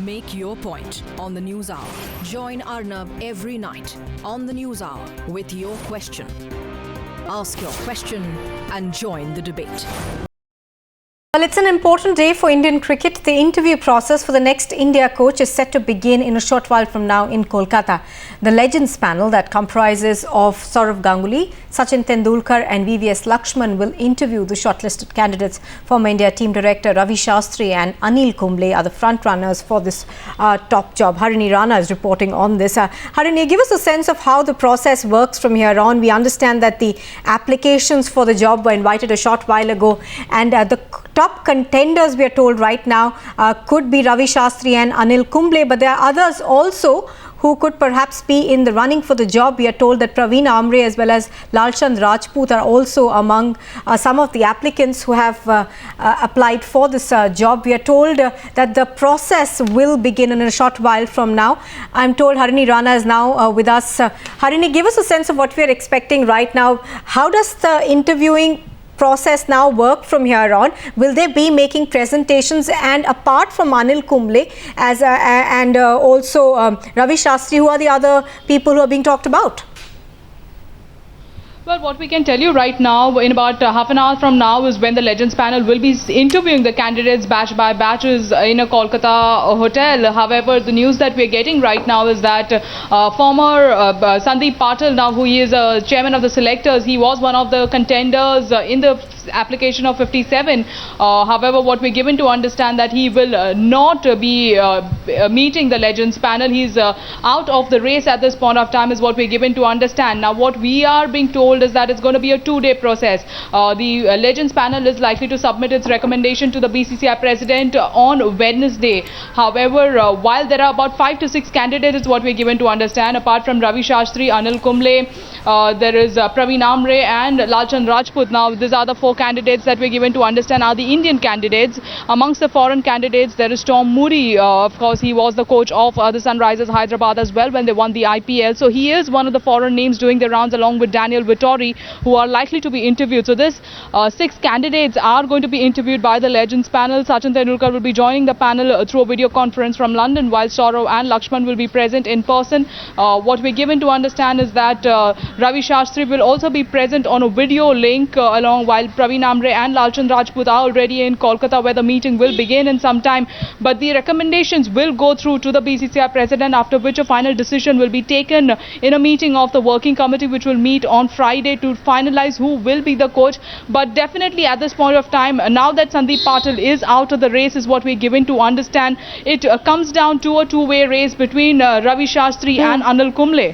Make your point on the News Hour. Join Arnab every night on the News Hour with your question. Ask your question and join the debate. Well, it's an important day for Indian cricket. The interview process for the next India coach is set to begin in a short while from now in Kolkata. The Legends panel that comprises of Sourav Ganguly, Sachin Tendulkar and VVS Lakshman will interview the shortlisted candidates. Former India team director Ravi Shastri and Anil Kumble are the front runners for this top job. Harini Rana is reporting on this. Harini, give us a sense of how the process works from here on. We understand that the applications for the job were invited a short while ago, and the top contenders, we are told right now, could be Ravi Shastri and Anil Kumble, but there are others also who could perhaps be in the running for the job. We are told that Praveen Amre as well as Lalchand Rajput are also among some of the applicants who have applied for this job. We are told that the process will begin in a short while from now. I'm told Harini Rana is now with us. Harini, give us a sense of what we are expecting right now. How does the interviewing process now work from here on? Will they be making presentations? And apart from Anil Kumble and also Ravi Shastri, who are the other people who are being talked about? Well, what we can tell you right now, in about half an hour from now, is when the Legends panel will be interviewing the candidates batch by batches in a Kolkata hotel. However, the news that we're getting right now is that former Sandeep Patil, now who is chairman of the selectors, he was one of the contenders in the application of 57. However, what we're given to understand that he will not be meeting the Legends panel. He's out of the race at this point of time, is what we're given to understand. Now, what we are being told is that it's going to be a two-day process. The Legends panel is likely to submit its recommendation to the BCCI president on Wednesday. However, while there are about 5 to 6 candidates, is what we're given to understand. Apart from Ravi Shastri, Anil Kumble, there is Praveen Amre and Lalchand Rajput. Now, these are the 4 candidates that we're given to understand are the Indian candidates. Amongst the foreign candidates, there is Tom Moody. Of course, he was the coach of the Sunrisers Hyderabad as well when they won the IPL. So he is one of the foreign names doing the rounds along with Daniel Vittori, who are likely to be interviewed. So this 6 candidates are going to be interviewed by the Legends panel. Sachin Tendulkar will be joining the panel through a video conference from London, while Sourav and Lakshman will be present in person. What we're given to understand is that Ravi Shastri will also be present on a video link along, while Praveen Amre and Lalchand Rajput are already in Kolkata, where the meeting will begin in some time. But the recommendations will go through to the BCCI president, after which a final decision will be taken in a meeting of the working committee, which will meet on Friday to finalize who will be the coach. But definitely at this point of time, now that Sandeep Patil is out of the race, is what we're given to understand, it comes down to a two-way race between Ravi Shastri and Anil Kumble.